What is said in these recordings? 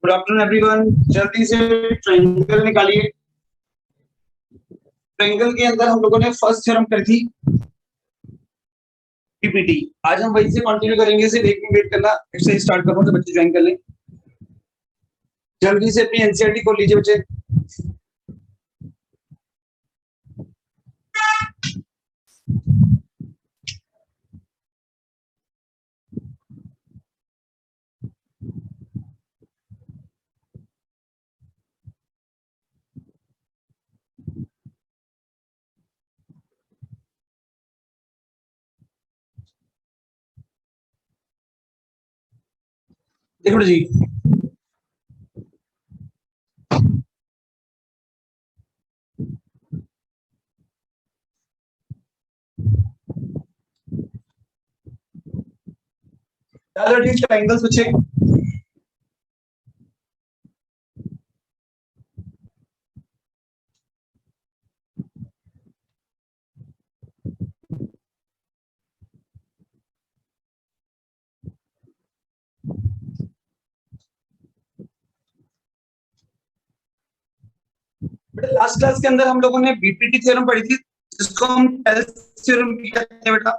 Good afternoon everyone. जल्दी से triangle निकालिए। ट्रायंगल के अंदर हम लोगों ने फर्स्ट थ्योरम करी थी पीपीटी। आज हम वहीं से कंटिन्यू करेंगे। सिर्फ एक मिनट वेट करना, फिर से स्टार्ट करूँ तो बच्चे ज्वाइन कर लें। जल्दी से अपनी एनसीईआरटी खोल लीजिए बच्चे। देखो जी, ट्रायंगल्स बच्चे। लास्ट क्लास के अंदर हम लोगों ने बीपीटी थ्योरम पढ़ी थी, जिसको हम टेल्स थ्योरम कहते हैं बेटा।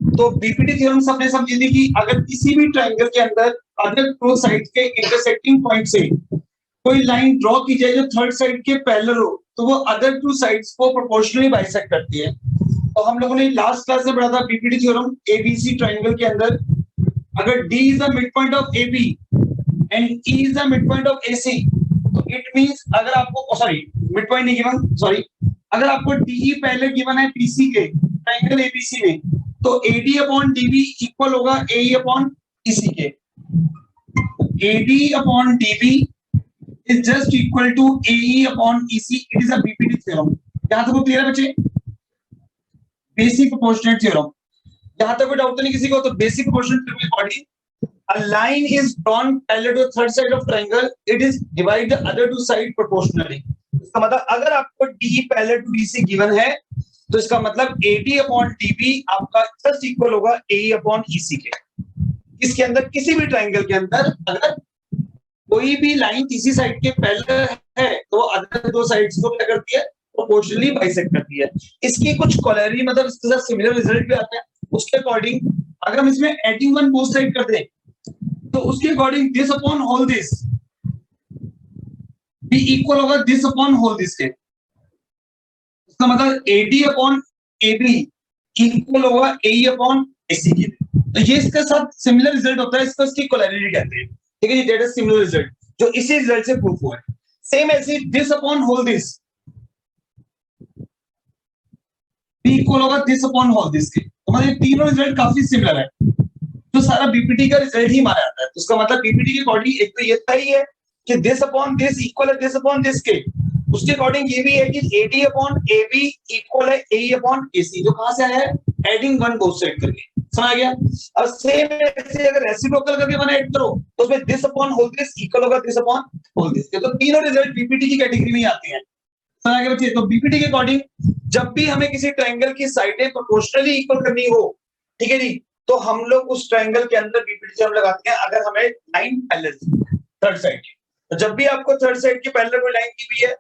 तो बीपीटी थ्योरम सबने समझी थी कि अगर किसी भी ट्रायंगल के अंदर अदर टू साइड के इंटरसेक्टिंग पॉइंट से कोई लाइन ड्रॉ की जाए जो थर्ड साइड के पैरेलल हो, तो वो अदर टू साइड्स को प्रोपोर्शनली बाइसेक्ट करती है। तो हम लोगों ने लास्ट क्लास में पढ़ा था बीपीटी थ्योरम एबीसी ट्रायंगल के अंदर अगर D is the mid point of AB and E is the mid point of AC, तो इट मींस अगर आपको सॉरी मिड पॉइंट नहीं गिवन, सॉरी, अगर आपको डीई पहले गिवन है पीसी के ट्रायंगल एबीसी में, तो एडी अपॉन डीबी इक्वल होगा एई अपॉन ईसी के। AD upon DB is just equal to AE upon EC. It is a BPT theorem. यहाँ तक वो क्लियर है बच्चे? Basic proportionate theorem. यहाँ तक कोई डाउट नहीं किसी को? तो बेसिक प्रोपोर्शनेट थ्योरम के according a line is drawn parallel to the third side of triangle. It is divide the other two side proportionally. इसका मतलब अगर आपको DE parallel to BC given है, तो इसका मतलब AD upon DB आपका just equal होगा AE upon EC के। इसके अंदर किसी भी ट्रायंगल के अंदर अगर कोई भी लाइन किसी साइड के पैरेलल है तो अदर दो साइड्स को क्या करती है? प्रोपोर्शनली बाइसेक्ट करती है। इसकी कुछ कोलरी मतलब इसके साथ सिमिलर रिजल्ट भी आता है। उसके अकॉर्डिंग अगर हम इसमें एडिंग वन बोथ साइड कर दें, तो उसके according this upon whole this भी इक्वल होगा दिस अपॉन होल दिस के। इसका मतलब एडी अपॉन एबी इक्वल होगा एई अपॉन एसी के। तो ये इसके साथ सिमिलर रिजल्ट होता है, इसको इसकी कोलैरिटी कहते हैं। ठीक है जी, दैट इज सिमिलर रिजल्ट जो इसी रिजल्ट से प्रूफ हुआ है। सेम ऐसे दिस अपॉन होल दिस भी इक्वल होगा दिस अपॉन होल दिस के। तो मतलब तीनों रिजल्ट काफी सिमिलर है, तो सारा बीपीटी का रिजल्ट ही माना जाता है। तो उसका मतलब बीपीटी के अकॉर्डिंग एक तो ये सही है कि दिस अपॉन दिस इक्वल है दिस अपॉन दिस के। उसके अकॉर्डिंग ये भी है कि एडी अपॉन एबी इक्वल है एई अपॉन एसी, जो कहां से आया है? एडिंग वन बोथ साइड करके। समझ गया? अब सेम ऐसे अगर रेसिप्रोकल करके वन ऐड करो तो उसमें this upon whole this equal होगा दिस अपॉन होल दिस के। तो तीनों रिजल्ट बीपीटी की कैटेगरी में ही आते हैं। समझ गए बच्चे? तो बीपीटी के अकॉर्डिंग जब भी हमें किसी ट्रायंगल की साइडें प्रोपोर्शनली इक्वल करनी हो, ठीक है जी, तो हम लोग उस ट्रायंगल के अंदर बीपीटी थ्योरम लगाते हैं अगर हमें लाइन पैरेलल थर्ड साइड की। तो जब भी आपको थर्ड साइड की पैरेलल कोई लाइन दी हुई है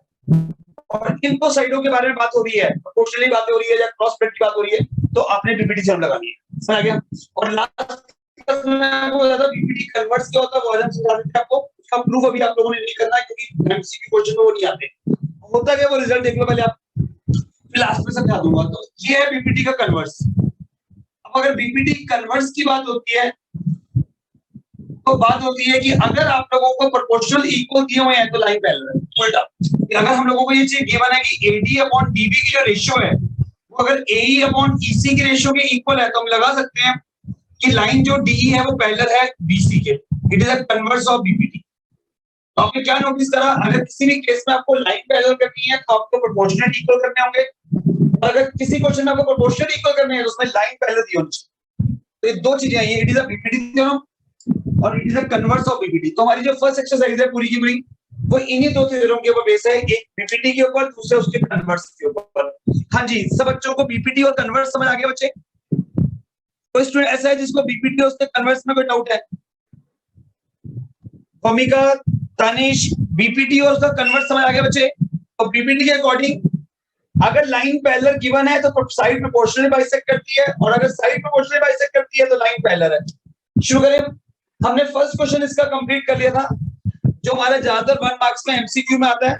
और इन दो साइडों के बारे में बात हो रही है, प्रोपोर्शनली बात हो रही है या क्रॉस प्रोडक्ट की बात हो रही है, तो आपने बीपीटी थ्योरम लगानी है। समझ गया? और लास्ट क्लास में आपको ज्यादा बीपीटी कन्वर्ट्स क्या होता है वो हम समझा देते हैं आपको। उसका प्रूफ अभी आप लोगों ने नहीं करना है क्योंकि एमसीक्यू क्वेश्चन में वो नहीं आते। होता क्या, वो रिजल्ट देख लो पहले आप, फिर लास्ट में समझा दूंगा। तो ये है बीपीटी का कन्वर्स। अब अगर बीपीटी कन्वर्स की बात होती है तो बात होती है कि अगर आप लोगों को प्रोपोर्शनल इक्वल दिए हुए हैं तो लाइन पैरेलल उल्टा। अगर हम लोगों को ये चीज गिवन है कि एडी अपॉन डीबी की जो रेशियो है वो अगर एई अपॉन ईसी की रेशियो के इक्वल है, तो हम लगा सकते हैं कि लाइन जो डीई है वो पैरेलल है बीसी के। It is a converse of BPT. तो आपने क्या नोटिस करा? अगर किसी भी केस में आपको लाइन पैरेलल करनी है तो आपको प्रोपोर्शनल इक्वल करने होंगे, और अगर किसी क्वेश्चन में आपको प्रोपोर्शनल इक्वल करने हैं तो उसमें लाइन पैरेलल दी होनी चाहिए। तो ये दो चीजें हैं, it is a BPT theorem और it is a converse of BPT. तो हमारी जो फर्स्ट एक्सरसाइज है पूरी की पूरी वो इन्हीं दो थ्योरम के ऊपर बेस है, एक बीपीटी के ऊपर, दूसरा उसके कन्वर्स के ऊपर। हाँ जी, सब बच्चों को बीपीटी और कन्वर्स समझ आ गया बच्चे? कोई स्टूडेंट ऐसा है जिसको बीपीटी और उसके कन्वर्स में कोई डाउट है? भूमिका तनिष, बीपीटी और उसका कन्वर्स समझ आ गया बच्चे? तो बीपीटी के अकॉर्डिंग अगर लाइन पैरेलल गिवन है तो साइड प्रोपोर्शनली बाइसेक्ट करती है, और अगर साइड प्रोपोर्शनली बाइसेक्ट करती है तो लाइन पैरेलल है। शुरू करें। हमने फर्स्ट क्वेश्चन इसका कंप्लीट कर लिया था, जो हमारे ज्यादातर 1 मार्क्स में एमसीक्यू में आता है।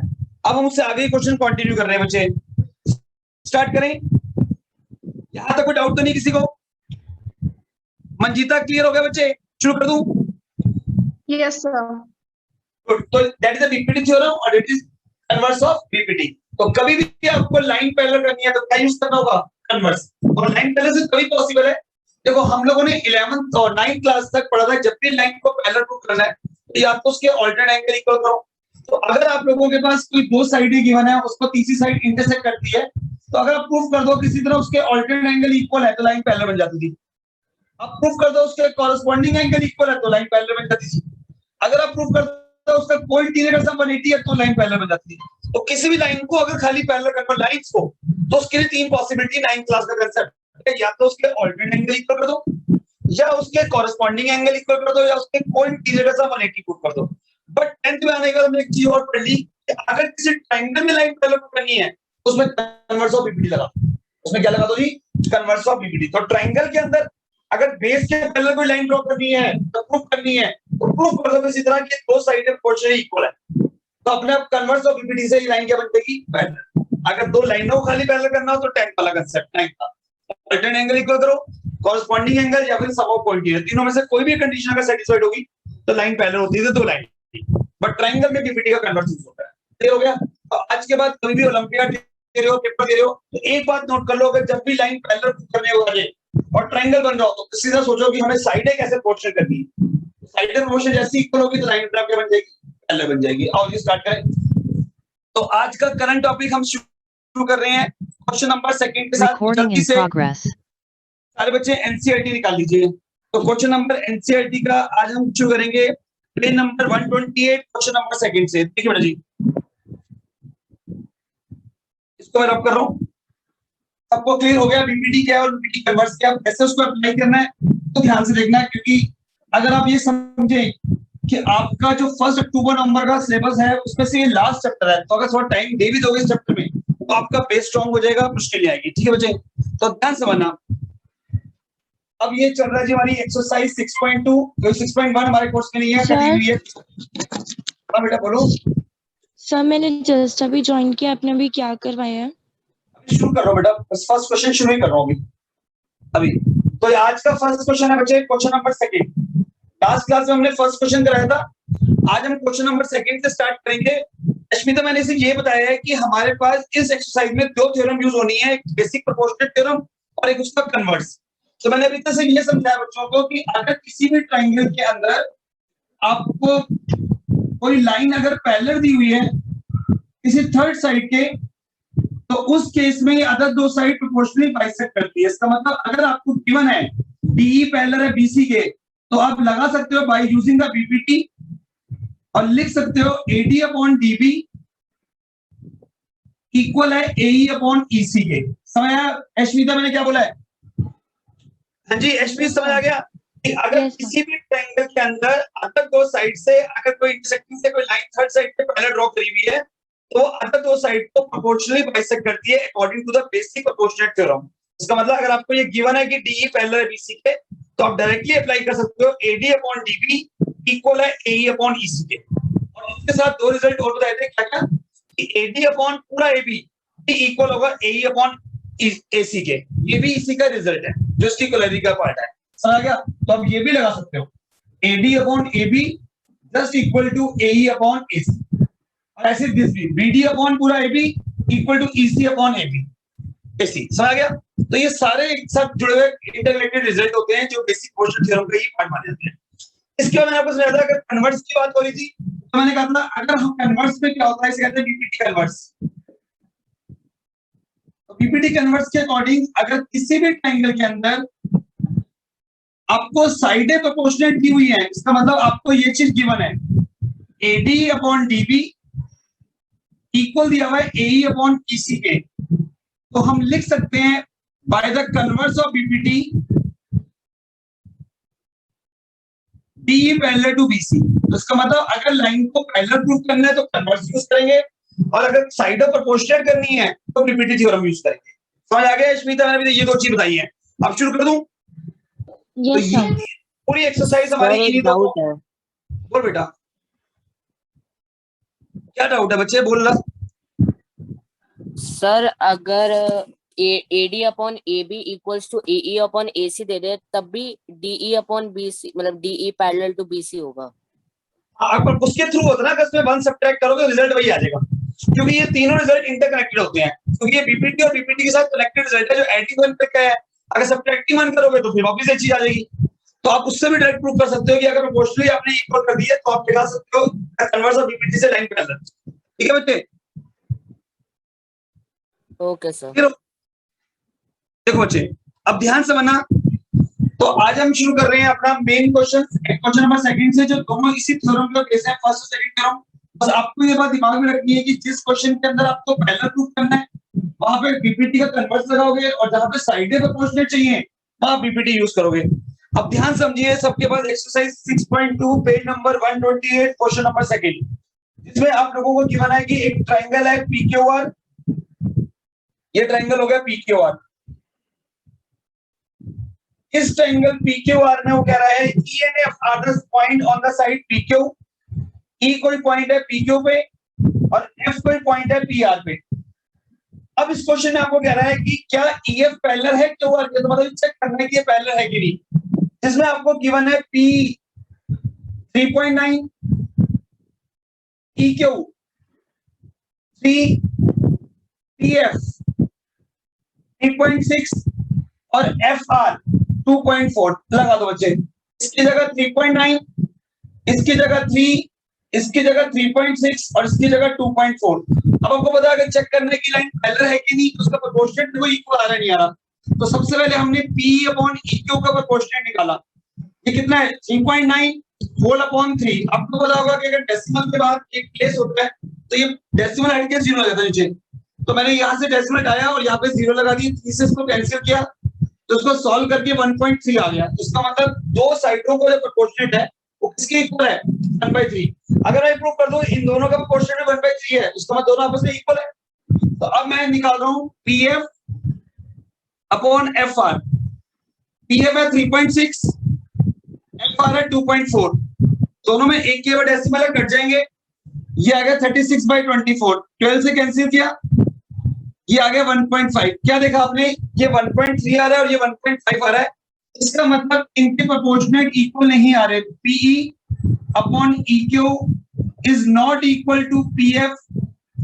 अब हम उससे आगे क्वेश्चन कंटिन्यू कर रहे हैं बच्चे। स्टार्ट करें। यहां तक कोई डाउट तो नहीं किसी को? मंजीता क्लियर हो गया बच्चे? शुरू कर दूं? Yes sir. तो that is the BPT theorem और it is converse of BPT. तो कभी भी आपको लाइन पैरेलल करनी है तो क्या यूज करना होगा? कन्वर्स। और लाइन पैरेलल से कभी पॉसिबल है, देखो हम लोगों ने 11th और 9th क्लास तक पढ़ा था, जब भी लाइन को पैरेलल प्रूव करना है तो या तो उसके ऑल्टर्नेट एंगल इक्वल करो। तो अगर आप लोगों के पास कोई दो साइडें गिवन है, उसको तीसरी साइड इंटरसेक्ट करती है, तो अगर आप प्रूव कर दो किसी तरह उसके ऑल्टर्नेट एंगल इक्वल है तो लाइन पैरेलल बन जाती थी। आप प्रूव कर दो उसके कॉरेस्पॉन्डिंग एंगल इक्वल है तो लाइन पैरेलल बन जाती थी। अगर आप प्रूव कर दो उसका कोई इंटीरियर सम 180 है तो लाइन पैरेलल बन जाती थी। तो किसी भी लाइन को अगर खाली पैरेलल करना लाइंस को, तो उसके लिए तीन पॉसिबिलिटी 9th क्लास का कांसेप्ट है, या तो उसके ऑल्टर्नेट एंगल इक्वल कर दो, या उसके कॉरेस्पॉन्डिंग एंगल इक्वल कर दो, या उसके कोई इंटीरियर सम 180 प्रूव कर दो। बट 10th में आने के बाद हमने एक चीज और पढ़ ली कि अगर किसी ट्रायंगल में लाइन पैरेलल करनी है तो उसमें कन्वर्स ऑफ बीपीटी लगा। उसमें क्या लगा दो जी? Converse of BPT. तो ट्रायंगल के अंदर अगर बेस के पैरेलल कोई लाइन ड्रॉ करनी है तो प्रूफ करनी है, तो प्रूफ कर दो इसी तरह कि दो साइडें प्रोपोर्शनली इक्वल है, तो अपने आप कन्वर्स ऑफ बीपीटी से ये लाइन क्या बन जाएगी? पैरेलल। अगर दो लाइनों को खाली पैरेलल करना हो तो 10th वाला कांसेप्ट 9th का ऑल्टर्नेट एंगल इक्वल करो, कॉरेस्पॉन्डिंग एंगल या फिर सम ऑफ पॉइंट, तीनों में से कोई भी कंडीशन अगर सेटिस्फाइड होगी तो लाइन पैरेलल होती है, दो लाइन। बट ट्रायंगल में बीपीटी का कन्वर्स यूज होता है। क्लियर हो गया? तो आज के बाद कभी भी ओलंपियाड दे रहे हो, पेपर दे रहे हो, तो एक बात नोट कर लो, अगर जब भी लाइन पैरेलल करने वाले और ट्रायंगल बन रहा हो तो सीधा सोचो कि हमें साइडें कैसे प्रोपोर्शन करनी है। साइडें प्रोपोर्शन जैसी इक्वल होगी तो लाइन क्या बन जाएगी? पैरेलल बन जाएगी। और ये स्टार्ट करें। तो आज का करंट टॉपिक हम शुरू कर रहे हैं क्वेश्चन नंबर 2 के साथ। जल्दी से सारे बच्चे एनसीईआरटी निकाल लीजिए। तो क्वेश्चन नंबर एनसीईआरटी का आज हम शुरू करेंगे पेज नंबर 128 क्वेश्चन नंबर 2 से। देखिए बेटा जी, इसको मैं रब कर रहा हूं। सबको क्लियर हो गया बीपीटी क्या है और बीपीटी कन्वर्स क्या है, कैसे उसको अप्लाई करना है? तो ध्यान से देखना है, क्योंकि अगर आप ये समझे कि आपका जो 1 अक्टूबर नंबर का सिलेबस है उसमें से ये लास्ट चैप्टर है, तो अगर थोड़ा टाइम दे भी दोगे इस चैप्टर में तो आपका बेस स्ट्रांग हो जाएगा, मुश्किल नहीं आएगी। ठीक है बच्चे? तो ध्यान से समझना। अब ये चल रहा है जी हमारी एक्सरसाइज 6.2, जो 6.1 हमारे कोर्स में नहीं है, कटी हुई है। हाँ बेटा बोलो। सर मैंने जस्ट अभी ज्वाइन किया, आपने अभी क्या करवाया है? अभी शुरू कर रहा हूँ बेटा, बस फर्स्ट क्वेश्चन शुरू ही कर रहा हूँ अभी। तो आज का फर्स्ट क्वेश्चन है बच्चे क्वेश्चन नंबर 2। लास्ट क्लास में हमने फर्स्ट क्वेश्चन कराया था, आज हम क्वेश्चन नंबर 2 से स्टार्ट करेंगे। अश्मिता, मैंने इसे ये बताया है कि हमारे पास इस एक्सरसाइज में दो थ्योरम यूज होनी है, एक बेसिक प्रोपोर्शनल थ्योरम और एक उसका कन्वर्स। तो मैंने अभी तक से ये समझाया बच्चों को कि अगर किसी भी ट्रायंगल के अंदर आपको कोई लाइन अगर पैरेलल दी हुई है किसी थर्ड साइड के, तो उस केस में ये अदर दो साइड प्रोपोर्शनली बाइसेक्ट करती है। इसका मतलब अगर आपको गिवन है डीई पैरेलल है बीसी के, तो आप लगा सकते हो बाय यूजिंग द बीपीटी और लिख सकते हो एडी अपॉन डीबी इक्वल है एई अपॉन ईसी के। समझ आया अश्मिता मैंने क्या बोला है? हाँ जी अश्मिता, समझ आ गया कि अगर किसी भी ट्रायंगल के अंदर अदर दो साइड से अगर कोई इंटरसेक्टिंग से कोई लाइन थर्ड साइड पे पैरेलल ड्रॉ करी हुई है तो अदर दो साइड को प्रोपोर्शनली बाइसेक्ट करती है according to the basic proportional theorem. इसका मतलब अगर आपको ये गिवन है कि डीई पैरेलल है बीसी के, तो आप डायरेक्टली अप्लाई कर सकते हो एडी अपॉन डीबी इक्वल है एई अपॉन ईसी के। और इसके साथ दो रिजल्ट और बताए थे, क्या क्या? कि एडी अपॉन पूरा एबी इक्वल होगा एई अपॉन एसी के। ये भी इसी का रिजल्ट है जो इसकी इक्वलिटी का पार्ट है। समझ गया? तो आप ये भी लगा सकते हो AD upon AB just equal to AE upon AC, और ऐसे दिस भी बीडी अपॉन पूरा AB equal to EC upon AB AC. समझ गया? तो ये सारे एक साथ जुड़े हुए इंटरलेटेड रिजल्ट होते हैं जो बेसिक प्रोपोर्शनल थ्योरम का ही पार्ट माने जाते हैं। इसके बाद मैंने आपको समझाया था अगर कन्वर्स की बात हो रही थी तो मैंने कहा था अगर हम कन्वर्स में क्या होता है इसे कहते हैं बीपीटी कन्वर्स। तो बीपीटी कन्वर्स के अकॉर्डिंग अगर किसी भी ट्रायंगल के अंदर आपको साइडें प्रोपोर्शनल दी हुई है, इसका मतलब आपको ये चीज गिवन है एडी अपॉन डीबी इक्वल दिया हुआ है एई अपॉन ईसी के, तो हम लिख सकते हैं by the converse of BPT DE parallel to BC। तो इसका मतलब अगर लाइन को पैरेलल प्रूफ करना है तो कन्वर्स यूज करेंगे, और अगर साइड ऑफ प्रोपोर्शनेट करनी है तो पीपीटी थ्योरम यूज करेंगे। समझ आ गया श्मिता? मैंने ये 2 चीज बताई है। अब शुरू कर दूं? तो यस ये सर। पूरी एक्सरसाइज हमारी सर एक इन्हीं डाउट दो। है। बोल बेटा, क्या डाउट है बच्चे? बोल रहा। सर अगर AD upon AB equals to AE upon AC दे दे तब भी DE अपॉन BC मतलब DE पैरेलल टू BC होगा। आप उसके थ्रू होता ना, अगर इसमें 1 सब्ट्रैक्ट करोगे रिजल्ट वही आ जाएगा, क्योंकि ये तीनों रिजल्ट इंटरकनेक्टेड होते हैं, क्योंकि ये बीपीटी और बीपीटी के साथ कनेक्टेड रिजल्ट है जो एडिटिव वन पे का है। अगर सब्ट्रैक्टिव वन करोगे तो फिर वापस एक चीज आ जाएगी। तो आप उससे भी डायरेक्ट प्रूव कर सकते हो कि अगर प्रोपोर्शनली आपने इक्वल कर दिया तो आप दिखा सकते हो कन्वर्स ऑफ बीपीटी से लाइन पैरेलल। ठीक है बच्चे? Okay sir. देखो बच्चे, अब ध्यान से बना। तो आज हम शुरू कर रहे हैं अपना main question, question number second से, जो दोनों इसी थ्योरम के केस है, फर्स्ट और सेकंड थ्योरम। बस आपको ये बात दिमाग में रखनी है कि जिस क्वेश्चन के अंदर आपको पैरेलल प्रूफ करना है वहां पे बीपीटी का कन्वर्स लगाओगे, और जहां पे साइडें प्रोपोर्शनेट चाहिए वहां बीपीटी यूज करोगे। अब ध्यान समझिए, सबके पास exercise 6.2 page number 128 question number second, जिसमें आप लोगों को गिवन है कि एक ट्रायंगल है पीक्यूआर। ये ट्रायंगल हो गया पीक्यूआर। इस ट्रायंगल पीक्यूआर में वो कह रहा है E and F are the point on the side PQ. E कोई पॉइंट है पीक्यू पे और एफ कोई पॉइंट है पीआर पे। अब इस क्वेश्चन में आपको कह रहा है कि क्या ईएफ पैरेलल है क्यूआर के, तो मतलब चेक करना है कि ये पैरेलल है कि नहीं। जिसमें आपको गिवन है पी 3.9, PQ 3, PF 3.6 और FR 2.4 लगा दो बच्चे। इसकी जगह 3.9, इसकी जगह 3, इसकी जगह 3.6 और इसकी जगह 2.4। अब आपको पता है कि चेक करने की लाइन पैरेलल है कि नहीं, उसका प्रोपोर्शनेट देखो इक्वल आ रहा है नहीं आ रहा। तो सबसे पहले हमने P अपॉन EQ का प्रोपोर्शनेट निकाला। ये कितना है? 3.9 होल अपॉन 3। आपको पता होगा कि अगर डेसिमल के बाद एक प्लेस होता है तो ये डेसिमल हट के 0 हो जाता है नीचे। तो मैंने यहाँ से डेसिमल हटाया और यहाँ पे 0 लगा दी, 3 से इसको कैंसिल किया तो उसको सॉल्व करके 1.3 आ गया। इसका मतलब दो साइडों को जो प्रोपोर्शनेट है वो किसके इक्वल है? 1/3। अगर मैं प्रूव कर दूं इन दोनों का प्रोपोर्शनेट 1/3 है, उसका मतलब दोनों आपस में इक्वल है। तो अब मैं निकाल रहा हूं PF अपॉन FR। PF है 3.6, FR है 2.4। दोनों में एक के बाद डेसिमल है, कट जाएंगे। ये आ गया 36/24। 12 से कैंसिल किया, ये आ गया 1.5। क्या देखा आपने? ये 1.3 आ रहा है और ये 1.5 आ रहा है। इसका मतलब इनके प्रोपोर्शनेट इक्वल नहीं आ रहे। PE upon EQ is not equal to PF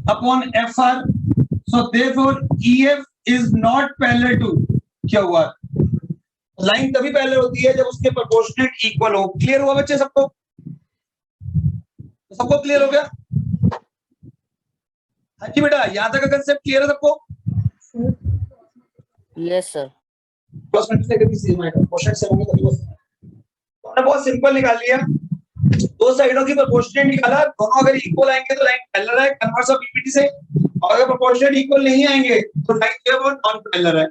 upon FR, so therefore EF is not parallel to QR। Line तभी पैरेलल होती है जब उसके प्रोपोर्शनेट इक्वल हो। क्लियर हुआ बच्चे सबको? सबको क्लियर हो गया? हाँ जी बेटा, यहां तक का कंसेप्ट क्लियर है सबको? Yes sir. बहुत सिंपल निकाल लिया, दो साइडों की प्रोपोर्शनेट निकाला, दोनों अगर इक्वल आएंगे तो लाइन पैरेलल है कन्वर्स ऑफ बीपीटी से, और अगर प्रोपोर्शनेट इक्वल नहीं आएंगे तो लाइन जो है वो नॉन पैरेलल है।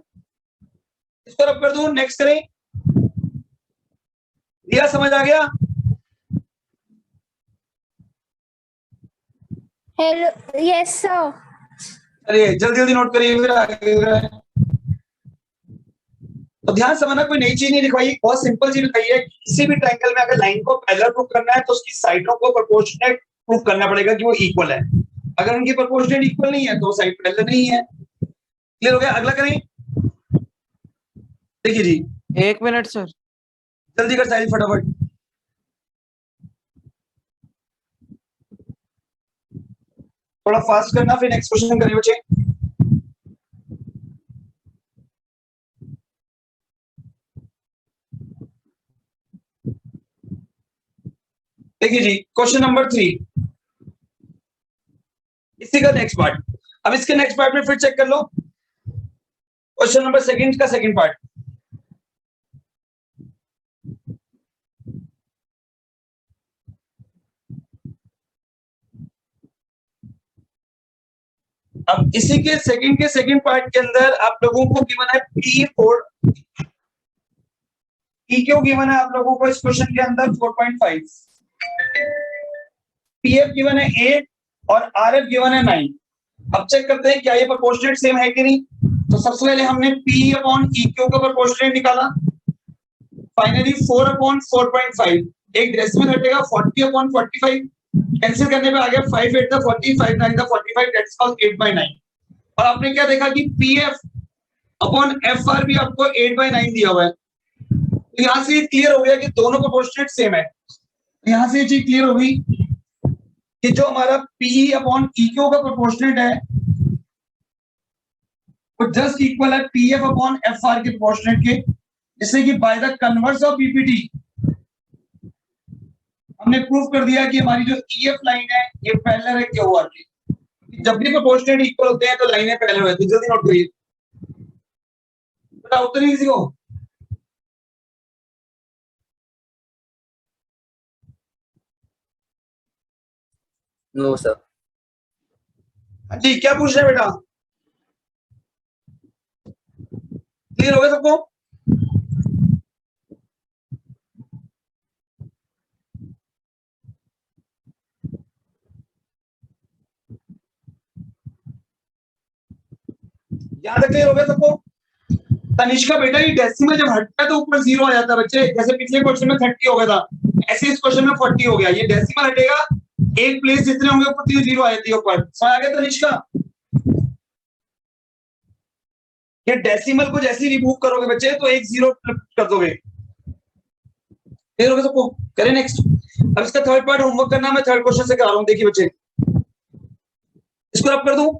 इसको रब कर दूं, नेक्स्ट करें। दिया समझ आ गया? Hello, yes sir. अरे जल्दी जल्दी नोट करिए फिर आगे। तो ध्यान से माना, कोई नई चीज नहीं दिखाई, बहुत सिंपल चीज दिखाई है। किसी भी ट्रायंगल में अगर लाइन को पैरेलल प्रूव करना है तो उसकी साइडों को प्रोपोर्शनेट प्रूव करना पड़ेगा कि वो इक्वल है। अगर उनकी प्रोपोर्शनेट इक्वल नहीं है तो साइड पैरेलल नहीं है। क्लियर हो गया? अगला करें। देखिए जी, 1 मिनट सर। जल्दी कर साहिल फटाफट। थोड़ा फास्ट करना, फिर नेक्स्ट क्वेश्चन करें बच्चे। देखिए जी, क्वेश्चन नंबर 3, इसी का नेक्स्ट पार्ट। अब इसके नेक्स्ट पार्ट में फिर चेक कर लो क्वेश्चन नंबर सेकंड का सेकंड पार्ट। अब इसी के सेकंड पार्ट के अंदर आप लोगों को गिवन है PQ गिवन है आप लोगों को इस क्वेश्चन के अंदर 4.5, PF गिवन है 8 और RF गिवन है 9। अब चेक करते हैं क्या ये प्रोपोर्शनेट सेम है कि नहीं। तो सबसे पहले हमने P अपॉन EQ का प्रोपोर्शनेट निकाला, फाइनली 4 अपॉन 4.5, एक डेसिमल हटेगा 40 अपॉन 45, कैंसिल करने पे आ गया 5 8 40, 5 9 45, दैट्स कॉल्ड 8/9। और आपने क्या देखा कि PF अपॉन FR भी आपको 8/9 दिया हुआ है। तो यहां से क्लियर हो गया कि दोनों प्रोपोर्शनेट सेम है। यहां से ये चीज क्लियर हो गई कि जो हमारा PE अपॉन EQ का प्रोपोर्शनेट है वो जस्ट इक्वल है PF अपॉन FR के प्रोपोर्शनेट के, जिससे कि bye the converse of PPT हमने प्रूव कर दिया कि हमारी जो EF लाइन है ये पैरेलल है QR के। जब भी प्रोपोर्शनेट इक्वल होते हैं तो लाइनें पैरेलल होती है। जल्दी नोट करिए, बताओ तो नहीं को। No sir. जी क्या पूछ रहे हैं बेटा, क्लियर हो गया सबको? यहां तक क्लियर हो गया सबको? तनिष्का बेटा ये डेसिमल जब हटता है तो ऊपर 0 आ जाता है बच्चे, जैसे पिछले क्वेश्चन में 30 हो गया था, ऐसे इस क्वेश्चन में 40 हो गया। ये डेसिमल हटेगा, एक प्लेस जितने होंगे ऊपर 0 आ जाती है ऊपर। समझ आ गया तनिष्का? ये डेसिमल को जैसे रिमूव करोगे बच्चे तो एक 0 कर दोगे। क्लियर हो गया सबको? करें नेक्स्ट। अब इसका थर्ड पार्ट होमवर्क करना मैं थर्ड क्वेश्चन से करा रहा हूं, देखिए बच्चे इसको रब कर दूं,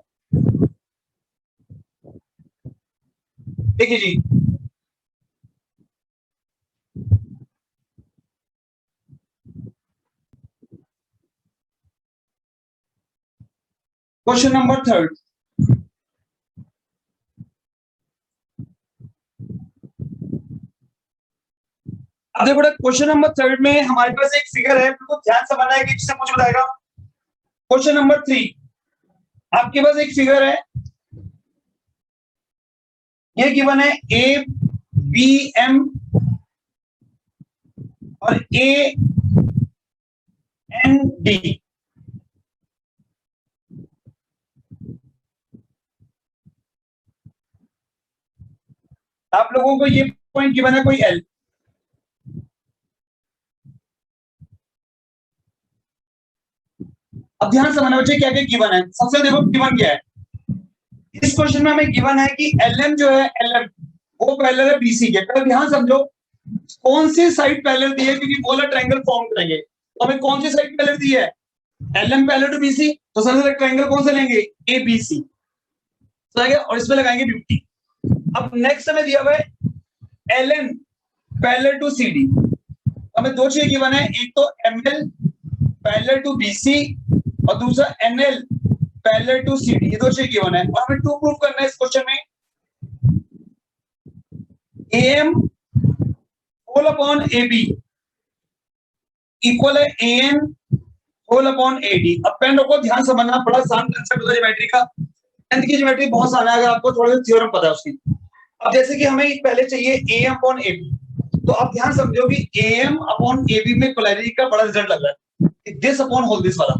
देखिए जी। क्वेश्चन नंबर थर्ड, अब देखो क्वेश्चन नंबर थर्ड में हमारे पास एक फिगर है, बिल्कुल ध्यान से बनाया कि जिससे मुझे बताएगा। क्वेश्चन नंबर 3, आपके पास एक फिगर है, ये गिवन है A B M और A N D। आप लोगों को ये पॉइंट गिवन है कोई L। अब ध्यान से समझना बच्चे क्या क्या गिवन है। सबसे देखो गिवन क्या है इस क्वेश्चन में, हमें गिवन है कि LM जो है LM वो पैरेलल है BC के। पर ध्यान समझो कौन सी साइड पैरेलल दी है, क्योंकि पोलर ट्रायंगल फॉर्म करेंगे तो हमें कौन सी साइड पैरेलल दी है, LM पैरेलल टू BC। तो सबसे ट्रायंगल कौन सा लेंगे, ABC, और इसमें लगाएंगे 50। अब नेक्स्ट हमें दिया हुआ है LN पैरेलल टू CD। हमें दो चीजें गिवन है, एक तो ML पैरेलल टू BC और दूसरा NL पैरेलल टू CD। ये दो चीजें गिवन है और हमें टू प्रूव करना है इस क्वेश्चन में। AM whole upon AB equal है AN होल अपॉन AD। अब पेन रखो, ध्यान समझना, बड़ा आसान कंसेप्ट होता है ज्योमेट्री का। 10th की ज्योमेट्री बहुत आसान है अगर आपको थोड़ा सा थ्योरम पता है उसकी। अब जैसे कि हमें पहले चाहिए AM अपॉन AB, तो आप ध्यान समझो कि AM अपॉन AB में पोलैरिटी का बड़ा रिजल्ट लग रहा है, दिस अपॉन होल दिस वाला।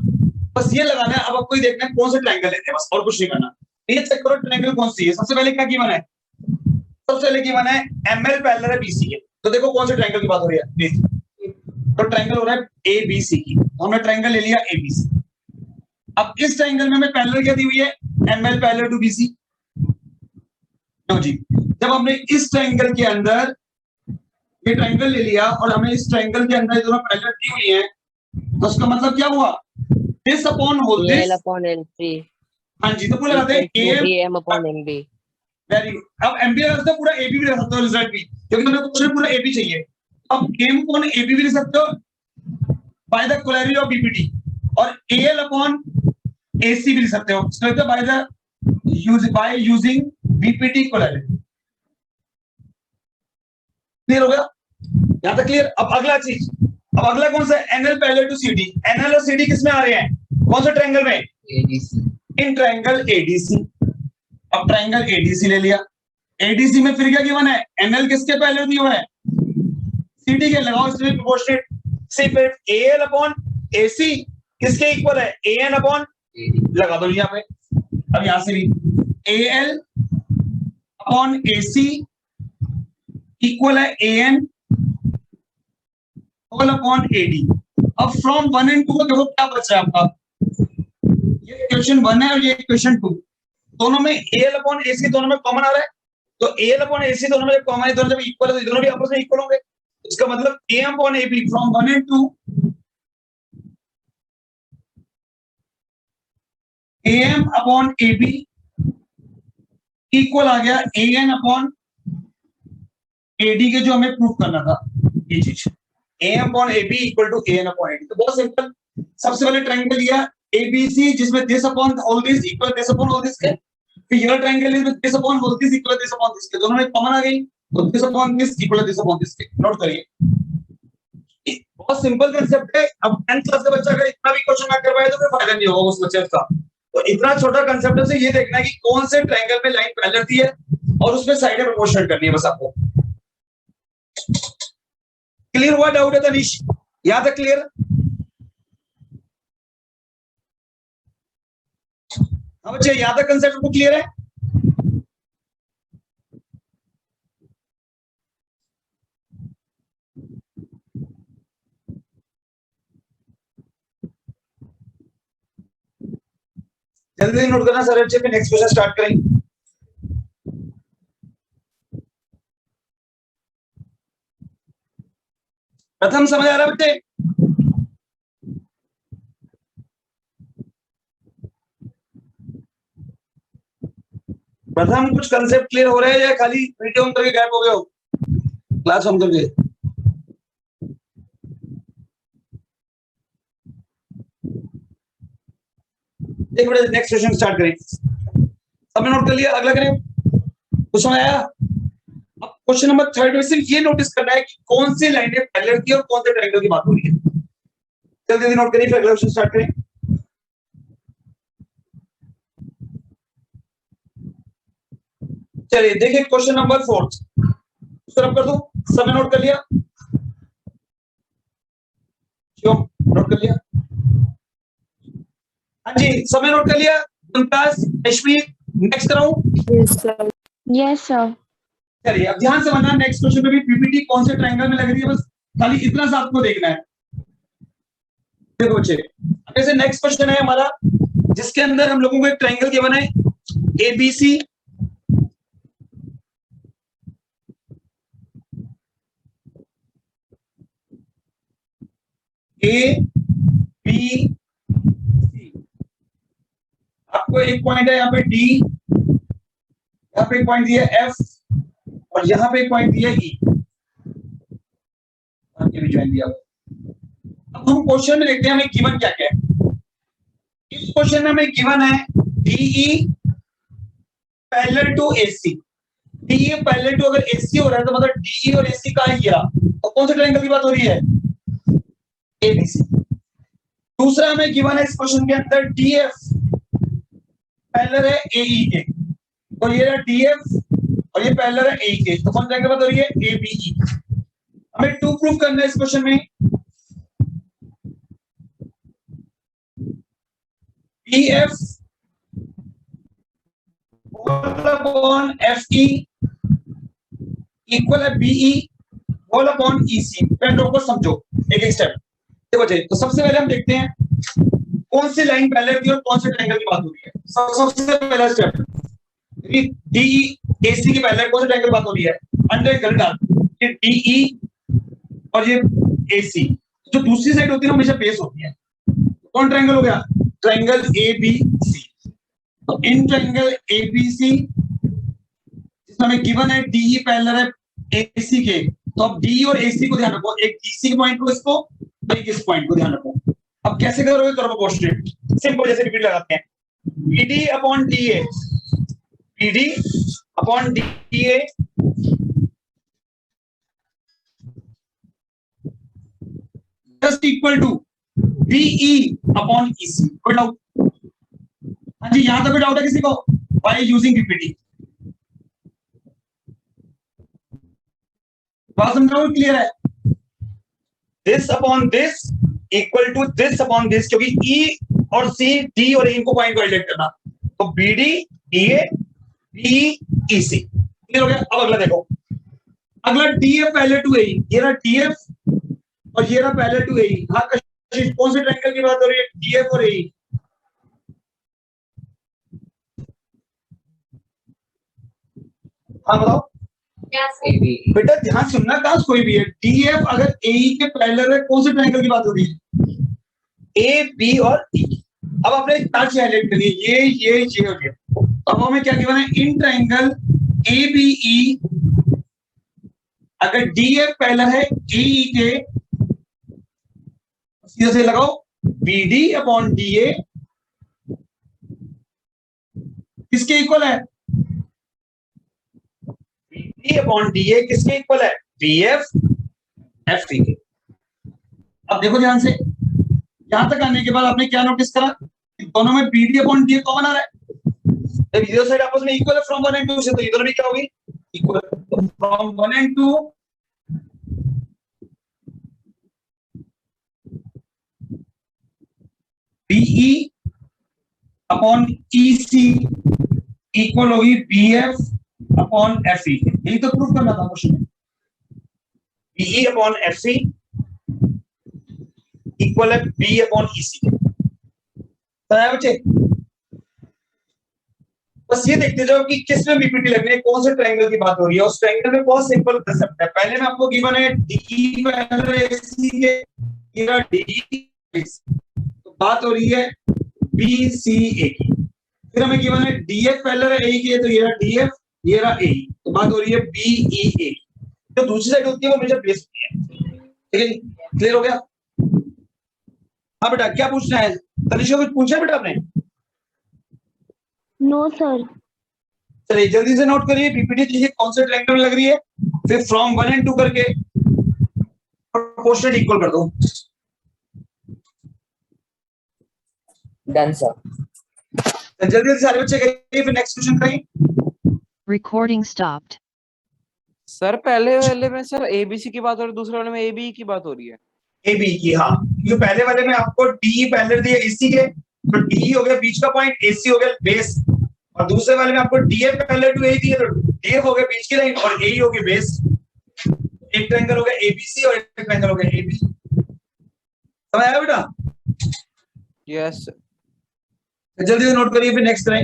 बस ये लगाना है। अब आपको ये देखना है कौन सा ट्रायंगल लेते हैं, बस और कुछ नहीं करना। ये चेक करो ट्रायंगल कौन सी है। सबसे पहले क्या गिवन है, सबसे पहले गिवन है ML पैरेलल है BC के। तो देखो कौन से ट्रायंगल की बात हो रही है प्लीज। तो ट्रायंगल हो रहा है ABC की, तो हमने ट्रायंगल ले लिया ABC। अब इस ट्रायंगल में हमें पैरेलल क्या दी हुई है, ML पैरेलल टू BC। लो जी, जब हमने इस ट्रायंगल के अंदर ये ट्रायंगल ले लिया और हमें इस ट्रायंगल के अंदर ये दोनों पैरेलल दी हुई है, तो उसका मतलब क्या हुआ, this upon whole this. L upon L3 हाँ जी, तो पूरा लगाते हैं AM upon MB। Very good. अब MB लगा सकते हो, पूरा AB भी लगा सकते हो रिजल्ट भी, क्योंकि हमें क्वेश्चन पूरा AB चाहिए। अब M अपॉन AB भी लिख सकते हो by the polarity of BPT, और AL अपॉन AC भी लिख सकते हो by the by using BPT polarity. Clear हो गया यहां तक? क्लियर। अब अगला चीज, अब अगला कौन सा है, NL parallel to CD। NL और CD किस में आ रहे हैं, कौन सा ट्रायंगल में, ADC, इन ट्रायंगल ADC। अब ट्रायंगल ADC ले लिया, ADC में फिर क्या गिवन है, NL किसके पैरेलल दिया हुआ है, CD के लगाओ इसमें प्रोपोर्शनेट, सिर्फ AL अपॉन AC किसके इक्वल है, AN अपॉन लगा दो यहाँ पे। अब यहां से भी AL अपॉन AC इक्वल है AN होल अपॉन AD। अब फ्रॉम 1 and 2 देखो क्या बच रहा है आपका, ये क्वेश्चन 1 है और ये क्वेश्चन 2, दोनों में AL अपॉन AC दोनों में कॉमन आ रहा है, तो AL अपॉन AC दोनों में कॉमन है, दोनों जब इक्वल है तो दोनों भी आपस में इक्वल होंगे, इसका मतलब AM upon AB from 1 and 2 AM upon AB equal आ गया AN अपॉन AD के, जो हमें प्रूफ करना था ये चीज, AM upon AB equal to AN upon AD। तो बहुत सिंपल, सबसे पहले ट्रायंगल लिया ABC जिसमें this upon all this equal this upon all this के, फिर ये ट्रायंगल इसमें this upon all this equal this upon this के, दोनों में कॉमन आ गई, तो this upon this equal this upon this के। नोट करिए, बहुत सिंपल कांसेप्ट है। अब 10th क्लास का बच्चा अगर इतना भी क्वेश्चन ना कर पाए तो फिर फायदा नहीं होगा उस बच्चे का। तो इतना छोटा कांसेप्ट से ये देखना है कि कौन से ट्रायंगल में लाइन पैरेलल थी है और उसमें साइडें प्रोपोर्शनल करनी है, बस आपको। क्लियर हुआ डाउट है तनिष, याद है क्लियर? हाँ बच्चे याद है, कंसेप्ट को क्लियर है? जल्दी नोट करना सर, अच्छे पे नेक्स्ट क्वेश्चन स्टार्ट करेंगे। प्रथम समझ आ रहा है बच्चे? प्रथम कुछ कंसेप्ट क्लियर हो रहे हैं या खाली वीडियो ऑन करके गैप हो गए हो, क्लास ऑन करके? एक मिनट, नेक्स्ट क्वेश्चन स्टार्ट करें। सबने नोट कर लिया? अगला करें, कुछ समझ आया? अब क्वेश्चन नंबर 3 में सिर्फ ये नोटिस करना है कि कौन सी लाइनें पैरेलल की और कौन से ट्रायंगल की बात हो रही है। जल्दी जल्दी नोट करिए, फिर अगला क्वेश्चन स्टार्ट करें। चलिए देखिए क्वेश्चन नंबर 4 तरफ कर दो, सबने नोट कर लिया? शिवम नोट कर लिया? हाँ जी, सबने नोट कर लिया? मुमताज, रश्मि, नेक्स्ट कराऊं? Yes sir. चलिए अब ध्यान से समझना, नेक्स्ट क्वेश्चन में भी पीपीटी कौन से ट्रायंगल में लग रही है, बस खाली इतना सा आपको देखना है। देखो बच्चे, जैसे नेक्स्ट क्वेश्चन है हमारा जिसके अंदर हम लोगों को एक ट्रायंगल गिवन है ABC ABC, आपको एक पॉइंट है यहाँ पे D, यहाँ पे एक पॉइंट दिया F और यहाँ पे एक पॉइंट दिया E, भी ज्वाइन दिया। अब हम क्वेश्चन में देखते हैं हमें गिवन क्या क्या है। इस क्वेश्चन में हमें गिवन है DE parallel to AC। DE parallel to अगर AC हो रहा है तो मतलब DE और AC का ही है, तो कौन से ट्रायंगल की बात हो रही है? ABC। दूसरा हमें गिवन है इस क्वेश्चन के अंदर DF पैरेलल है AE के, तो ये रहा DF और ये पैरेलल है AE के, तो कौन ट्रायंगल की बात हो रही है? ABE। हमें 2 प्रूफ करना है इस क्वेश्चन में। BF whole upon FE equal है BE होल अपॉन EC। फ्रेंडों को समझो एक एक स्टेप। देखो बच्चे, तो सबसे पहले हम देखते हैं कौन सी लाइन पैरेलल की और कौन से ट्रायंगल की बात हो रही है। सबसे पहला स्टेप, DE AC के पैरेलल कौन से ट्रायंगल की बात हो रही है? अंडर कर डाल, ये DE और ये AC, जो दूसरी साइड होती है ना हमेशा बेस होती है। कौन ट्रायंगल हो गया? Triangle ABC। तो इन ट्रायंगल ABC जिसमें हमें गिवन है DE पैरेलल है AC के, तो अब DE और AC को ध्यान रखो, एक DC के पॉइंट को इसको, एक इस पॉइंट को ध्यान रखो। अब कैसे करोगे? करो प्रोपोर्शनेट, सिंपल, जैसे रिपीट लगाते हैं BD upon DA, BD upon DA just equal to BE upon EC। कोई डाउट? हाँ जी, यहां तक कोई डाउट है किसी को? बाय यूजिंग PPT बात समझाओ, क्लियर है? This upon this equal to this upon this, क्योंकि ई और सी, डी और इनको पॉइंट को रिलेट करना, तो B D D A B E C. Clear हो गया? अब अगला देखो, अगला डी एफ पहले टू ए, ये रहा डी एफ और ये रहा पहले टू ए। हाँ कशिश, कौन से ट्रायंगल की बात हो रही है? डी एफ और ए। हाँ बताओ बेटा, ध्यान सुनना, कहा कोई भी है, डी एफ अगर ए के पैरेलल है, कौन से ट्रायंगल की बात हो रही है? ए बी और ई। अब आपने एक तार हाईलाइट करी, ये और ये। अब हमें क्या गिवन है? इन ट्रायंगल ए बी ई अगर डी एफ पैरेलल है ए ई के, सीधे से लगाओ B D upon D A किसके इक्वल है? बी अपॉन डी ए किसके इक्वल है? बी एफ एफ ई के। अब देखो ध्यान से, यहां तक आने के बाद आपने क्या नोटिस करा? दोनों में B D upon D A common आ रहा है। जब इधर साइड आपस में इक्वल है फ्रॉम 1 एंड 2 से, तो इधर भी क्या होगी? इक्वल। तो from 1 and 2 BE upon E C equal होगी B F upon F E. यही तो प्रूफ करना था क्वेश्चन में। BE upon F E equal है बी अपॉन ई सी। समझ बच्चे? बस ये देखते जाओ कि किस में बीपीटी लगनी है, कौन से ट्रायंगल की बात हो रही है। उस ट्रायंगल में बहुत सिंपल कंसेप्ट है। पहले में आपको गिवन है डी पैरेलल एसी के, ये डी, तो बात हो रही है बी सी ए की। फिर हमें गिवन है डी एफ पैरेलल है ए की, तो ये रहा डी एफ, ये रहा ए, तो बात हो रही है बी ई ए। जो दूसरी साइड होती है वो हमेशा बेस होती है। ठीक है जी, क्लियर हो गया? हाँ बेटा, क्या पूछना है? तनिषा कुछ पूछा है बेटा आपने? No sir. चलिए जल्दी से नोट करिए, पीपीटी देखिए कौन से ट्रायंगल में लग रही है, फिर फ्रॉम 1 एंड 2 करके प्रोपोर्शनल इक्वल कर दो। Done sir. जल्दी जल्दी सारे बच्चे करिए, फिर नेक्स्ट क्वेश्चन करेंगे। Recording stopped. सर पहले वाले में सर एबीसी की बात हो रही है, दूसरे वाले में एबी की बात हो रही है। ए बी की, हाँ, क्योंकि पहले वाले में आपको डी पैरेलल दिया एसी के, तो डी हो गया बीच का पॉइंट, एसी हो गया बेस, और दूसरे वाले में आपको डीएफ पैरेलल टू ए दिया, तो डीएफ हो गया बीच की लाइन और ए हो गया बेस। एक ट्रायंगल हो गया एबीसी और एक ट्रायंगल हो गया एबी। समझ आया बेटा? यस। जल्दी से नोट करिए, फिर नेक्स्ट करें।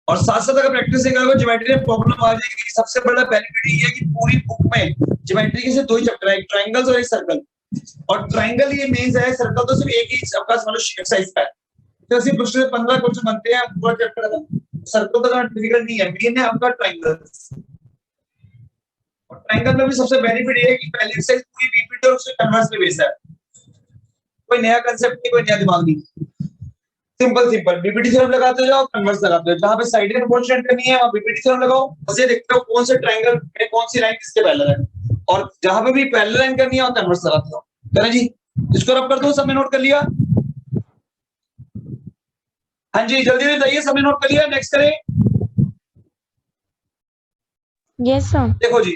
और साथ साथ अगर प्रैक्टिस नहीं करोगे ज्योमेट्री में प्रॉब्लम आ जाएगी। सबसे बड़ा बेनिफिट ये है कि पूरी बुक में ज्योमेट्री के सिर्फ 2 ही चैप्टर है, एक ट्रायंगल्स और एक सर्कल। और ट्रायंगल ये मेंस है, सर्कल तो सिर्फ एक ही आपका समझ लो एक्सरसाइज का है। तो सिर्फ मुश्किल से 15 क्वेश्चन बनते हैं पूरा चैप्टर का। सर्कल तो डिफिकल्ट नहीं है, मेन है आपका ट्रायंगल्स। और ट्रायंगल में भी सबसे बेनिफिट ये है कि पहली एक्सरसाइज पूरी बीपीटी और उसके कन्वर्स पे बेस्ड है। कोई नया कांसेप्ट नहीं, कोई नया दिमाग नहीं, सिंपल सिंपल बीपीटी थ्योरम लगाते जाओ, कन्वर्स लगाते जाओ। जहां पे साइड में प्रोपोर्शन करनी है वहां बीपीटी थ्योरम लगाओ, बस ये देखते हो कौन से ट्रायंगल में कौन सी लाइन किसके पैरेलल है, और जहां पे भी पैरेलल लाइन करनी है वहां कन्वर्स लगाते जाओ। चलो जी, इसको रब कर दो। सबने नोट कर लिया? हाँ जी, जल्दी से बताइए, सबने नोट कर लिया? नेक्स्ट करें। Yes sir. देखो जी,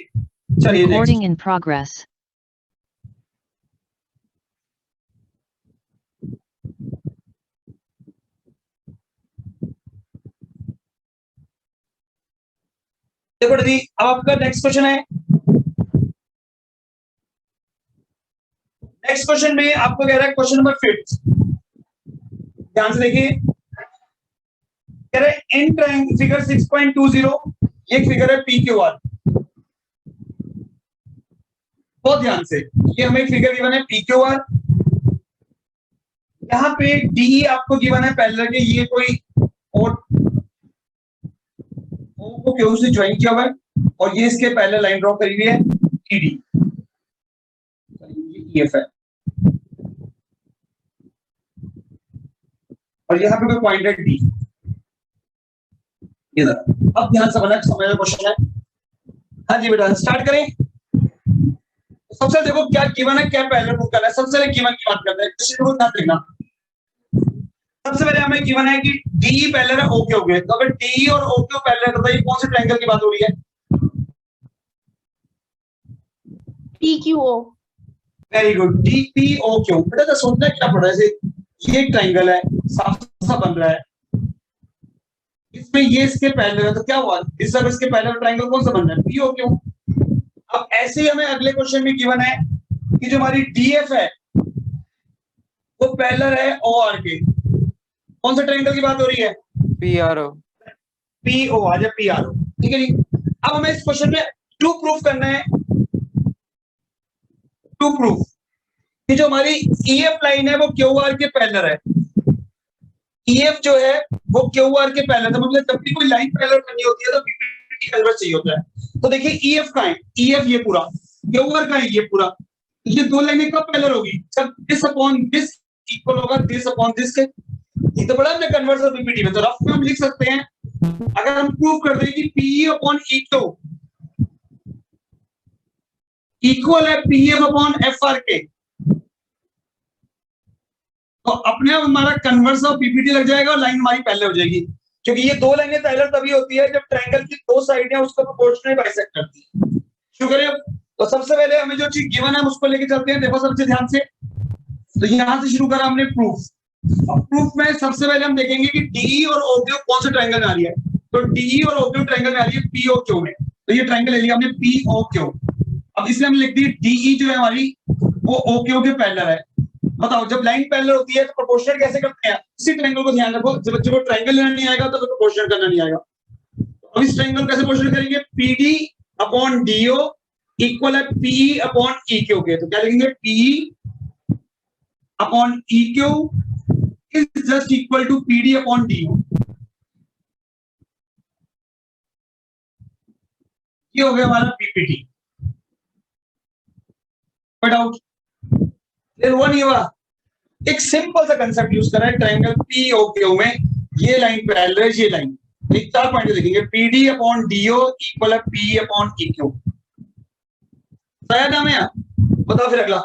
चलिए Recording in progress. देखो जी, अब आपका नेक्स्ट क्वेश्चन है। नेक्स्ट क्वेश्चन में आपको कह रहा है क्वेश्चन नंबर 5। ध्यान से देखिए, कह रहे हैं इन ट्रायंगल फिगर 6.20, ये फिगर है पी क्यू आर। बहुत ध्यान से, ये हमें फिगर गिवन है पी क्यू आर। यहाँ पे डी आपको गिवन है पैरेलल के, ये कोई और को क्यू से ज्वाइन किया हुआ है, और ये इसके पैरेलल लाइन ड्रॉ करी हुई है ईडी, ये ईएफ है, और यहाँ पे कोई पॉइंट है डी। अब ध्यान से समझना क्वेश्चन है। हाँ जी बेटा, स्टार्ट करें। सबसे देखो क्या गिवन है, क्या पैरेलल प्रूव करना है। सबसे पहले गिवन की बात करते हैं, क्वेश्चन को ध्यान देखना। सबसे पहले हमें गिवन है कि डी पैरेलल है ओ क्यू के, तो अगर डी और ओ क्यू पैरेलल है तो ये कौन से ट्रायंगल की बात हो रही है? PQO. Very good, DPOQ। बेटा तो सोचना क्या पड़ रहा है, जैसे ये एक ट्राइंगल है, साफ सा बन रहा है, इसमें ये इसके पैरेलल है, तो क्या हुआ, इस जगह इसके पैरेलल ट्राइंगल कौन सा बन रहा है, POQ। अब ऐसे ही हमें अगले क्वेश्चन में गिवन है कि जो हमारी DF है वो पैरेलल है OR के। कौन सा ट्राइंगल की बात हो रही है, PRO। PO, आ जाए PRO, ठीक है जी। अब हमें इस क्वेश्चन में टू प्रूफ करना है, टू प्रूफ कि जो हमारी EF लाइन है वो QR के पैरेलल है। EF जो है वो QR के पैरेलल है, मतलब जब भी कोई लाइन पैरेलल करनी होती है तो BPT कन्वर्स चाहिए होता है। तो देखिए EF का है, EF ये पूरा, QR का है ये पूरा, ये दो लाइनें कब पैरेलल होगी, जब दिस अपॉन दिस इक्वल होगा दिस अपॉन दिस के। ये तो बड़ा हमने कन्वर्स ऑफ BPT में, तो रफ में हम लिख सकते हैं, अगर हम प्रूव कर दें कि PE अपॉन EQ इक्वल है PF अपॉन FR के, तो अपने आप हमारा कन्वर्स ऑफ BPT लग जाएगा और लाइन हमारी पैरेलल हो जाएगी, क्योंकि ये दो लाइनें पैरेलल तभी होती है जब ट्रायंगल की दो साइडें उसको प्रोपोर्शनली बाइसेक्ट करती है। शुरू करें। तो सबसे पहले हमें जो चीज गिवन है उसको लेके चलते हैं, देखो सबसे ध्यान से। तो यहां से शुरू करा हमने प्रूफ। अब प्रूफ में सबसे पहले हम देखेंगे कि DE और OQ कौन से ट्रायंगल में आ रही है। तो DE और OQ ट्रायंगल में आ रही है POQ में, तो ये ट्रायंगल ले लिया हमने POQ। अब इसलिए हम लिख दी DE जो है हमारी वो OQ के पैरेलल है। बताओ जब लाइन पैरेलल होती है तो प्रोपोर्शनल कैसे करते हैं, इसी ट्रायंगल को ध्यान रखो, जब वो ट्रायंगल लेना नहीं आएगा तो फिर प्रोपोर्शनल करना नहीं आएगा। अब इस ट्रायंगल कैसे प्रोपोर्शनल करेंगे, PD अपॉन DO इक्वल है PE अपॉन EQ के, तो क्या लिखेंगे PE upon EQ is just equal to PD upon DO। ये हो गया हमारा PPT। कोई डाउट, फिर वो नहीं हुआ, एक सिंपल सा कंसेप्ट यूज करा है ट्रायंगल POQ में, ये लाइन पैरेलल है, ये लाइन, एक 4 पॉइंट देखेंगे, PD अपॉन DO इक्वल है PE अपॉन EQ। शायद हमें यार बताओ फिर अगला।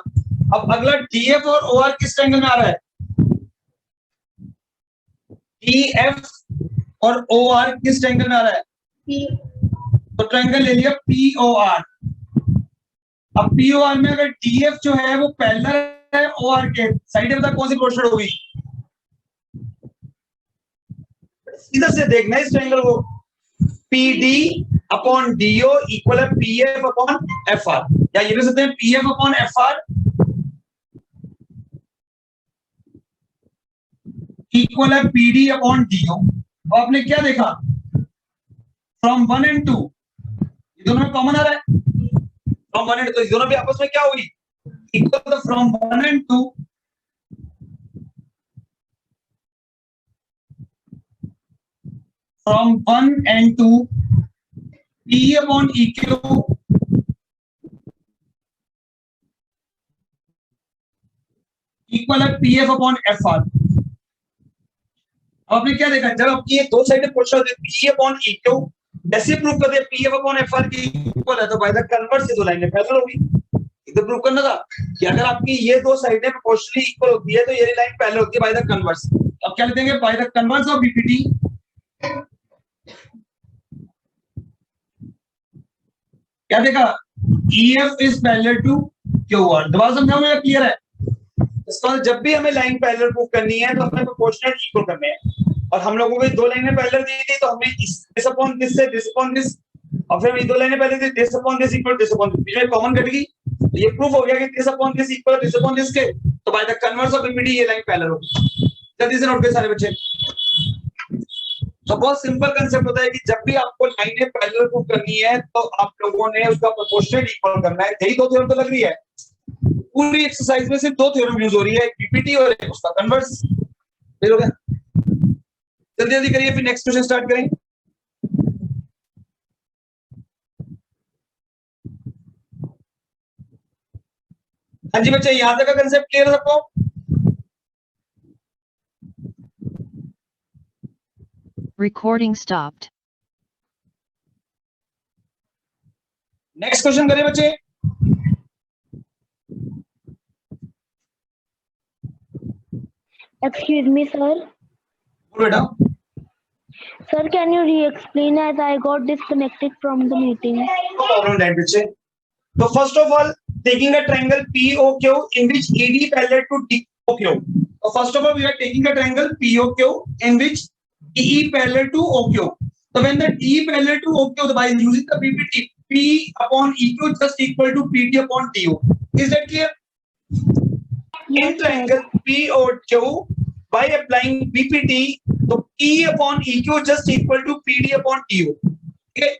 अब अगला DF और OR किस ट्रायंगल में आ रहा है, DF और OR किस ट्रायंगल में आ रहा है, तो ट्रायंगल ले लिया POR। अब POR में अगर DF जो है वो पैरेलल है OR के, साइड बता कौन सी प्रोपोर्शनल होगी, सीधा से देखना इस ट्रायंगल को, PD अपॉन DO इक्वल है PF अपॉन FR, या ये भी सकते हैं PF अपॉन FR इक्वल है PD अपॉन DO। तो आपने क्या देखा, फ्रॉम 1 and 2 ये दोनों में कॉमन आ रहा है, फ्रॉम 1 and 2, तो दोनों भी आपस में क्या हुई, इक्वल। तो from 1 and 2 from 1 and 2 PE upon EQ equal है PF अपॉन FR। आपने क्या देखा, जब आपकी ये दो साइडें प्रोपोर्शनल होती है PE अपॉन EQ, जैसे प्रूव करते हैं PF अपॉन FR की इक्वल है, तो बाय द कन्वर्स ये दो लाइनें पैरेलल होगी। इधर प्रूव करना था कि अगर आपकी ये दो साइडें प्रोपोर्शनली इक्वल होती है तो ये लाइन पैरेलल होती है बाय द कन्वर्स। अब क्या लिख देंगे, by the converse of BPT क्या देखा, EF is parallel to QR। दोबारा समझाओ मुझे, क्लियर है। इसका जब भी हमें लाइन पैरेलल प्रूव करनी है तो हमें प्रोपोर्शनल इक्वल करने हैं, और हम लोगों को दो लाइनें पैरेलल दी थी तो हमने दिस अपॉन दिस से दिस अपॉन दिस, और फिर हमें दो लाइनें पहले दी this upon this equal this upon this, बीच में कॉमन कट गई, तो ये प्रूफ हो गया कि this upon this equal this upon this के, तो bye the converse of BPT ये लाइन पैरेलल होगी। जल्दी से नोट करें सारे बच्चे। तो बहुत सिंपल कंसेप्ट होता है कि जब भी आपको लाइनें पैरेलल प्रूव करनी है तो आप लोगों ने उसका प्रोपोर्शनल इक्वल करना है। यही दो थ्योरम तो लग रही है, पूरी एक्सरसाइज में सिर्फ दो थ्योरम यूज हो रही है, BPT और उसका कन्वर्स। फिर हो गया, जल्दी जल्दी करिए, फिर नेक्स्ट क्वेश्चन स्टार्ट करें। हाँ जी बच्चे, यहां तक का कंसेप्ट क्लियर है सबको? Recording stopped. नेक्स्ट क्वेश्चन करें बच्चे। Excuse me, sir. बोलो बेटा। Sir, can you re-explain as I got disconnected from the meeting? No problem, right बच्चे। तो first of all taking a triangle POQ in which AD parallel to DOQ. So first of all, we are taking a triangle POQ in which DE parallel to OQ. So when the DE parallel to OQ, by using the PPT, P upon EQ just equal to PT upon DO. Is that clear? In triangle POQ, by applying BPT, so P upon EQ just equal to PD upon DO. Okay.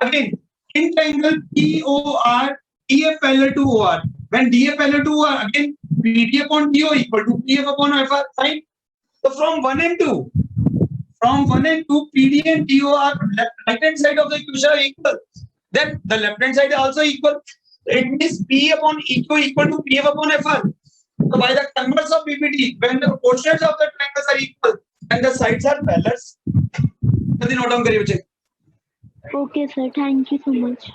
Again, in triangle POR, DF parallel to OR. When DF parallel to OR, again PD upon DO equal to PF upon FR. Fine. So from 1 and 2, PD and DO are right hand side of the equation are equal. Then the left hand side is also equal. It means P upon EQ equal to PF upon FR. So by the converse of BPT, when the proportions of the triangles are equal and the sides are parallel, जल्दी note down करिए बच्चे. Okay, sir. Thank you so much.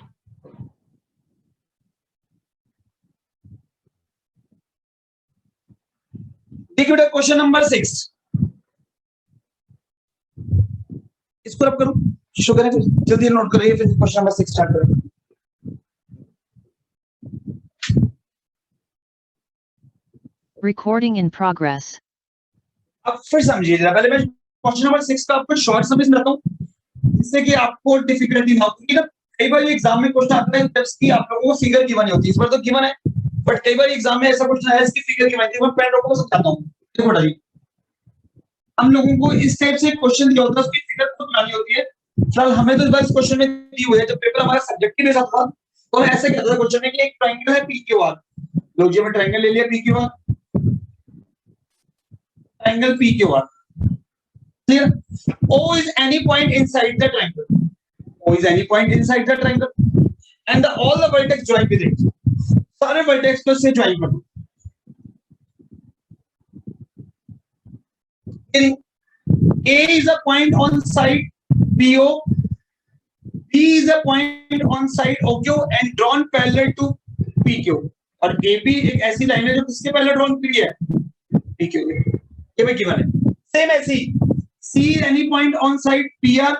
देखिए बेटा question number 6. इसको रब करूं, शुरू करें फिर जल्दी नोट करिए, फिर क्वेश्चन नंबर 6 स्टार्ट करें. Recording in progress. अब फिर समझिए जरा, पहले मैं क्वेश्चन नंबर 6 का आपको शॉर्ट समझ में रखता हूं, जिससे कि आपको डिफिकल्टी ना हो. क्योंकि ना कई बार एग्जाम में क्वेश्चन आता है जबकि आप लोगों को फिगर गिवन नहीं होती. इस बार तो गिवन है, बट कई बार एग्जाम में ऐसा क्वेश्चन आया इसकी फिगर गिवन है. मैं पेन रखो को समझाता हूं. देखो बेटा जी, हम लोगों को इस टाइप से क्वेश्चन दिया होता है, उसकी फिगर तो बनानी होती है. फिलहाल हमें तो इस बार इस क्वेश्चन में दी हुई है. जब पेपर हमारा सब्जेक्टिव बेस्ड था तो मैं ऐसे कहता था क्वेश्चन में कि एक ट्रायंगल है PQR. लो जी, मैं ट्रायंगल ले लिया PQR, triangle PQR. Clear? O is any point inside the triangle. O is any point inside the triangle, and all the vertex join with it. सारे vertex को से join कर दो. A is a point on side PO. B is a point on side OQ and drawn parallel to PQ. और AB एक ऐसी line है जो किसके पैरेलल ड्रॉन की है? PQ. ये में गिवन है. सेम ऐसी C is any point on side PR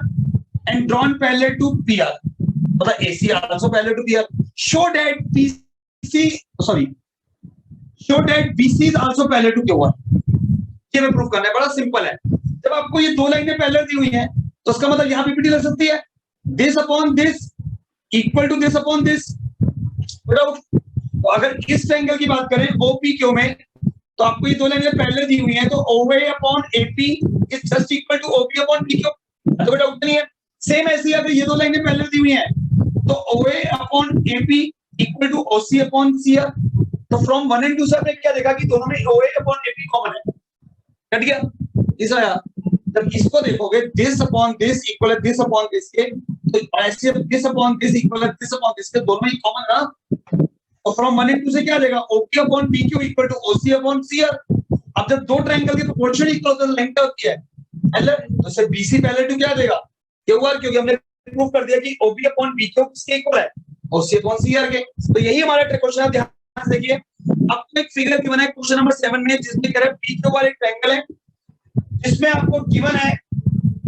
and drawn parallel to PR. मतलब AC also parallel to PR. Show that BC is also parallel to QR. ये मैं प्रूफ करना है, बड़ा सिंपल है. जब आपको ये दो लाइनें पैरेलल दी हुई हैं तो उसका मतलब यहाँ PPT लग सकती है. This upon this equal to this upon this. तो अगर इस ट्रायंगल की बात करें OPQ में, तो आपको ये दो लाइनें पैरेलल दी हुई हैं, तो OA upon AP is just equal to OP upon PQ. तो बेटा डाउट नहीं है. सेम ऐसी अगर ये दो लाइनें पैरेलल दी हुई हैं तो OA upon AP equal to OC upon CR. तो फ्रॉम 1 and 2 से आपने क्या देखा कि दोनों में OA अपॉन AP कॉमन है. कट गया इस आया. जब इसको देखोगे दिस अपॉन दिस इक्वल है दिस अपॉन दिस के, तो ऐसे दिस अपॉन दिस इक्वल है दिस अपॉन दिस के, दोनों ही कॉमन है ना. और फ्रॉम 1 and 2 से क्या देगा? OQ upon PQ equal to OC upon CR. अब जब दो ट्रायंगल के प्रोपोर्शन इक्वल होते हैं तो लेंथ क्या होती है? L. तो से BC पैरेलल टू क्या देगा? QR, क्योंकि हमने प्रूव कर दिया कि OB अपॉन PQ किसके इक्वल है? OC अपॉन CR के. तो यही हमारा क्वेश्चन है. ध्यान से देखिए. अब तो एक फिगर गिवन है क्वेश्चन नंबर 7 में, जिसमें कह रहा है PQ एक ट्रायंगल है जिसमें आपको गिवन है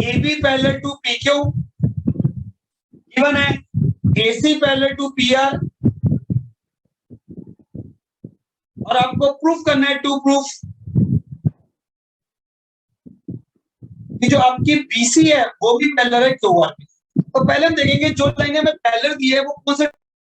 AB parallel to PQ, given है AC पैरेलल टू PR, और आपको प्रूफ करना है टू प्रूफ कि जो आपकी BC है वो भी पैरेलल है QR के. तो पहले हम देखेंगे जो लाइनें हमें पैरेलल दी है वो कौन से